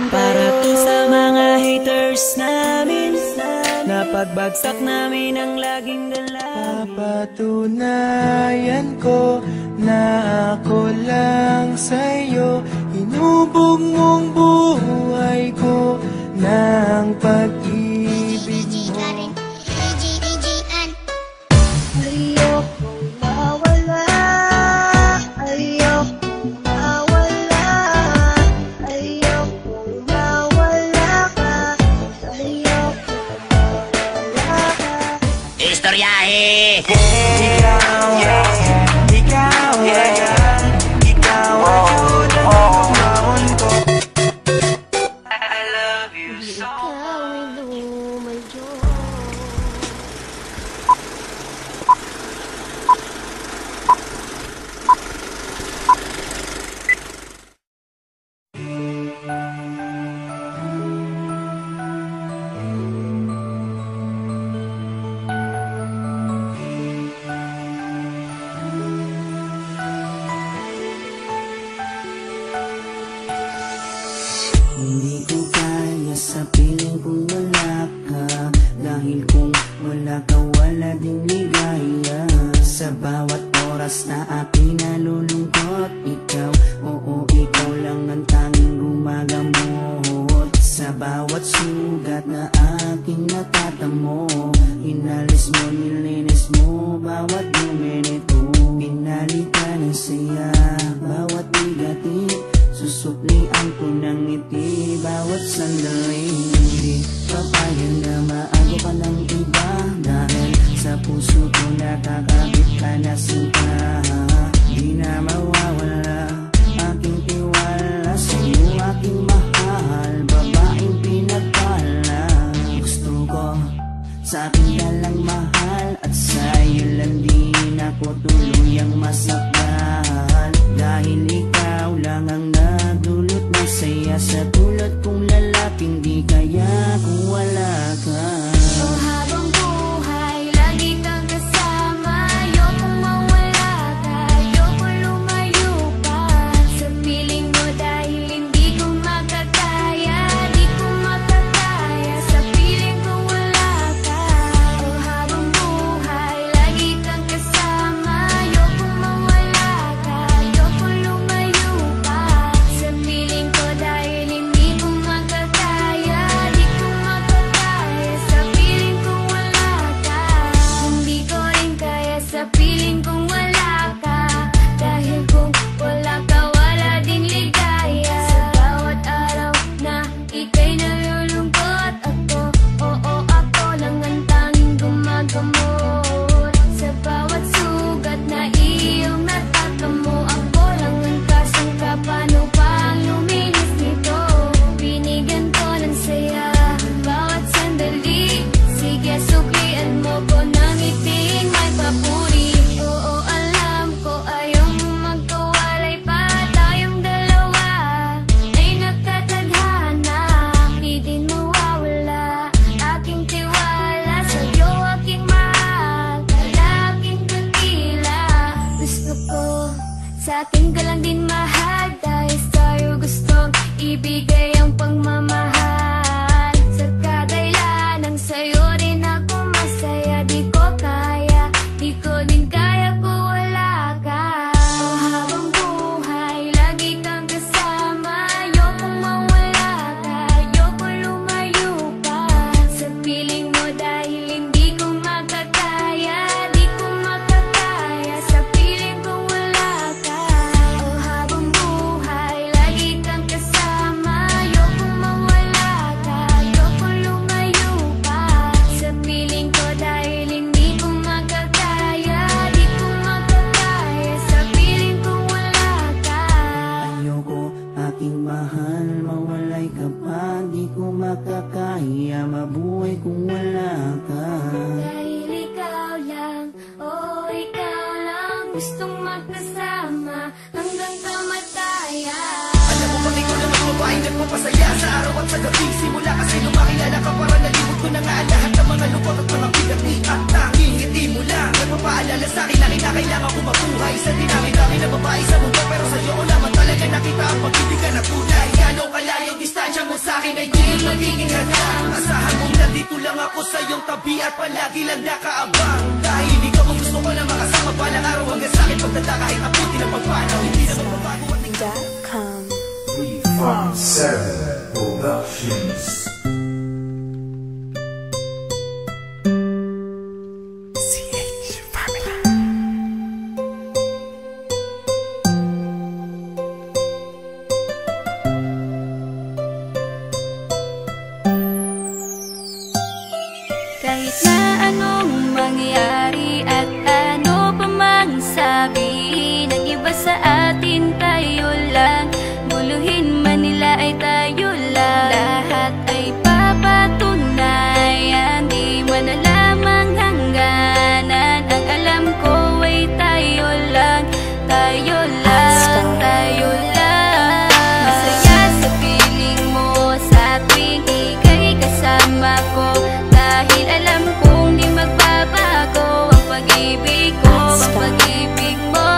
Para to sa mga haters namin, napagbagsak namin ang laging dala. Papatunayan ko na ako lang sa'yo. Hinubog mong buhay ko ng pag-ibig mo. Ayokong mawala, ayokong mawala, ayokong mawala ka, ayokong mawala ka. Istoryahe! Ikaw, ikaw, ikaw ang tunay ng pagmamahal ko. I love you so much. Ikaw ay lumayo. Hindi ko kaya sa piling kung wala ka, dahil kung wala ka wala ding ligaya. Sa bawat oras na aking nalulungkot, ikaw, oo ikaw lang ang tanging gumagamot. Sa bawat sugat na aking natatamo, inalis mo, nilinis mo bawat minuto. Pinalitan ng saya bawat bigatin, susuklian ko ng ngiti bawat sandali. Hindi papayag na maago ka ng iba, dahil sa puso ko nakakabit ka na sinta. Di na mawawala aking tiwala sa'yo, aking mahal, babaeng pinagpala. Gusto ko sa akin ka lang mahal, at sa'yo lang din ako tuluyang masaktan. Dahil ikaw lang ang nagdulot ng saya sa tulad kong lalaking di kaya kung wala ka. Oh, habang buhay, lagi kang kasama. Ayokong mawala ka, ayokong lumayo pa sa piling mo, dahil hindi ko makakaya, di ko makakaya sa piling ko wala ka. Oh, habang buhay, lagi kang kasama. Ayokong mawala ka, ayokong lumayo pa sa piling ko, dahil hindi ko makakaya, di ko makakaya sa piling ko wala ka. Hindi ko rin kaya sa piling kong wala ka, dahil kung wala ka wala ding ligaya. Sa bawat araw na ika'y nalulungkot, ako, oo ako lang ang tanging gumagamot. Sa bawat sugat na iyong natatamo, ako lang ang kasangka, paano pa ang luminis nito? Binigyan ko ng saya bawat sandali, sige suklian mo ko ng iting may papuri. Oo alam ko ayaw mo magkawalay pa, tayong dalawa ay nagtatadhana. Di din mawawala aking tiwala sa'yo, aking mahal, lalaking kandila. Gusto ko sa akin ka lang din mahal, dahil sa'yo gustong ibigay ang pagmamahal. Sa kadailanang sa'yo rin ako masaya, di ko kaya, di ko din kaya kung wala ka. Oh, habang buhay, lagi kang kasama. Ayokong mawala ka, ayokong lumayo pa sa piling mo, dahil hindi ko makakaya, di ko makakaya sa piling ko wala ka. Oh, habang buhay, lagi kang kasama. Ayokong mawala ka, ayokong lumayo pa sa piling ko, dahil hindi ko makakaya, di ko makakaya sa piling ko wala ka. Ayoko aking mahal, mawalay ka pa, di ko makakaya mabuhay kung wala ka. Dahil ikaw lang, oh ikaw lang, gustong magkasama hanggang kamatayan. Alam mo bang ikaw naman babae nagpapasaya sa araw at sa gabi? Simula kasi nung makilala ka, para nalimot ko na nga ang lahat ng mga lungkot at mga bigat ni at tanging ngiti mo lang nagpapaalala sa akin na kailangan ko mabuhay sa dinami-dami na babae sa mundo. Pero sa'yo ko naman talaga nakita ang pag-ibig na tunay. Gano'ng kalayo, di tayo lagi lang nakaabang. Dahil ikaw ang gusto ko na makasama balang araw hanggang sa akin pagtanda kahit abuti ng pagpanaw. Hindi na magbabago at .com 357 Productions. Kahit na anong mangyari at ano pa mang sabi ng iba sa atin, tayo lang. Muluhin man nila ay tayo lang. Lahat ay papatunayan, di man na lamang hangganan. Ang alam ko ay tayo lang, tayo lang, tayo lang. Masaya sa piling mo sa tuwing ika'y kasama ko. Dahil alam kong di magbabago ang pag-ibig ko, ang pag-ibig mo.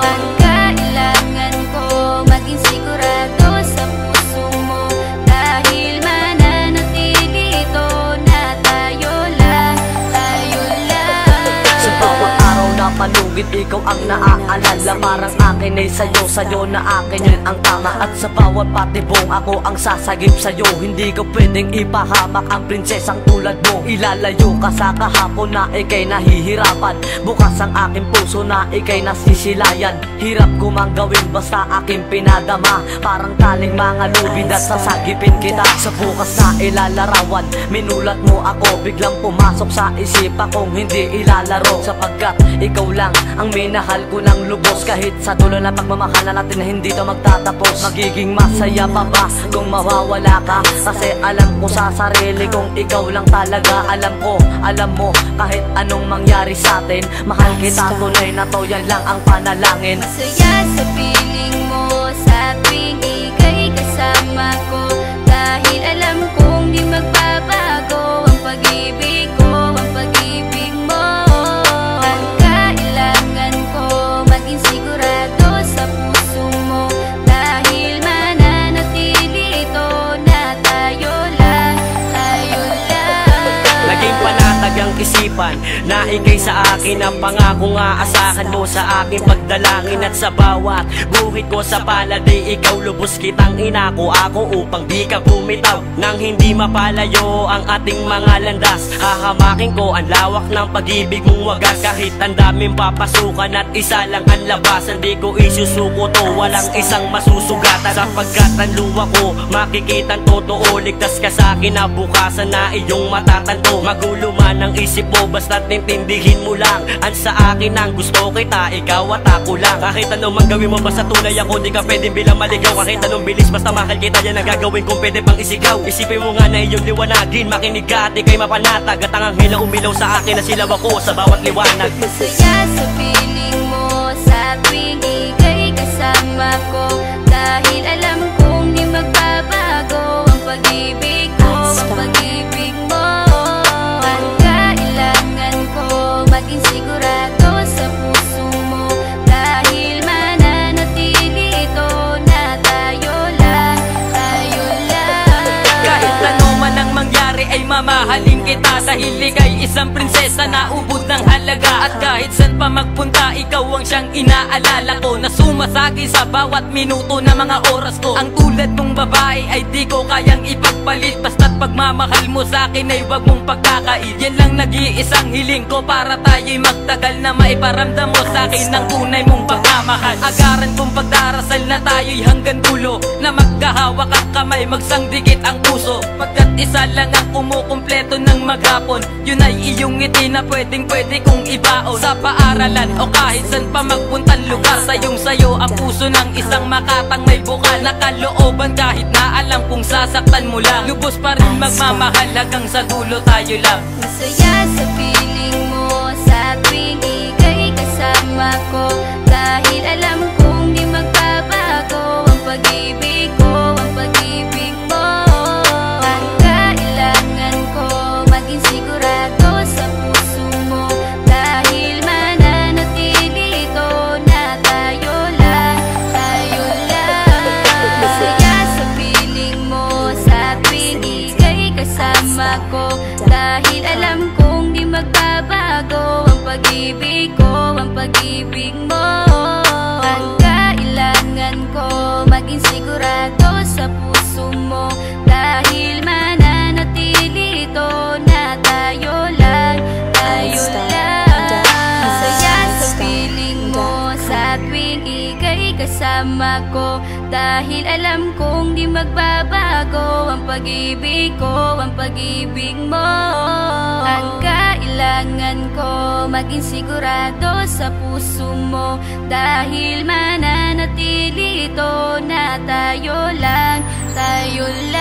Ang kailangan ko maging sigurado sa puso mo. Dahil mananatili ito na tayo lang, tayo lang. Sa bawat araw na palugit, ikaw ang naaalala. Parang akin ay sa'yo, sa'yo na akin yun ang tama. At sa bawat patibong ako ang sasagip sa'yo. Hindi ko pwedeng ipahamak ang prinsesang tulad mo. Ilalayo ka sa kahapon na ikay nahihirapan. Bukas ang aking puso na ikay nasisilayan. Hirap ko mang gawin basta aking pinadama. Parang taling mga lubid at sasagipin kita. Sa bukas na ilalarawan, minulat mo ako. Biglang pumasok sa isipa kong hindi ilalaro. Sapagkat ikaw lang ang minahal ko ng lubos. Kahit sa dulo na pagmamahal na natin hindi to magtatapos. Magiging masaya pa ba kung mawawala ka? Kasi alam ko sa sarili kong ikaw lang talaga. Alam ko, alam mo, kahit anong mangyari sa atin, mahal kita, tunay na to, yan lang ang panalangin. Masaya sa piling mo sa tuwing ika'y kasama ko. Dahil alam kong di magbabago ang pag-ibig ko, ang pag-ibig mo. Ang kailangan ko maging sigurado sa puso mo. Dahil mananatili ito na tayo lang, tayo lang. Naging panatag ang isipan na ikay sa akin. Ang pangako nga asahan mo sa aking pagdalangin. At sa bawat buhit ko sa palad ay ikaw lubos kitang inako ako upang di ka bumitaw. Nang hindi mapalayo ang ating mga landas, hahamakin ko ang lawak ng pag-ibig mong wagas. Kahit ang daming papasukan at isa lang ang labasan, di ko isusuko to, walang isang masusugatan. Sapagkat ang luwa ko makikitang totoo, ligtas ka sa akin na bukasan na iyong matatanto. Magulo man ang isip mo, basta't nintindihin mo lang. Ang sa akin ang gusto kita, ikaw at ako lang. Kahit anong mang gawin mo, basta tunay ako, di ka pwedeng bilang maligaw. Kahit anong bilis, basta mahal kita, yan ang gagawin kung pwede pang isigaw. Isipin mo nga na iyong liwanagin, makinig ka at ikay mapanatag. At ang anghel na umilaw sa akin na silaw ako sa bawat liwanag. Masaya sa piling mo sa tuwing ika'y kasama ko. Dahil alam kong di magbabago ang pag-ibig ko, ang pag-ibig mo. Ang kailangan ko maging sigurado sa puso mo. Dahil mananatili ito na tayo lang, tayo lang. Kahit ano man ang mangyari ay mamahalin kita. Dahil ika'y isang prinsesa na ubod ng halaga. At kahit saan pa magpunta, ikaw ang siyang inaalala ko, na sumasagi sa bawat minuto na mga oras ko. Ang tulad mong babae ay di ko kayang ipagpalit. Basta't pagmamahal mo sa akin ay wag mong pagkakait. Yan lang nag-iisang hiling ko para tayo'y magtagal, na maiparamdam mo sa akin ang tunay mong pagmamahal. Agaran kong pagdarasal na tayo'y hanggang dulo, na magkahawak ang kamay, magsangdikit ang puso. Pagkat isa lang ang kumukumpleto ng maghapon, yun ay iyong ngiti na pwedeng pwede kong ibaon. Sa paaralan o kahit saan pa magpuntang lugar, sayong sayo ang puso ng isang makatang may bukal na kalooban. Kahit na alam kung sasaktan mo lang, lubos pa rin magmamahal hanggang sa dulo tayo lang. Masaya sa piling mo sa tuwing ika'y kasama ko. Dahil alam kong di magbabago ang pag-ibig ko, ang pag-ibig mo. Ang kailangan ko maging sigurado sa puso mo. Dahil mananatili ito na tayo lang, tayo lang. Masaya sa piling mo sa tuwing ika'y kasama ko. Dahil alam kong di sa tuwing ika'y kasama ko. Dahil alam kong di magbabago ang pag-ibig ko, ang pag-ibig mo. Ang kailangan ko maging sigurado sa puso mo, dahil mananatili ito na tayo lang, tayo lang.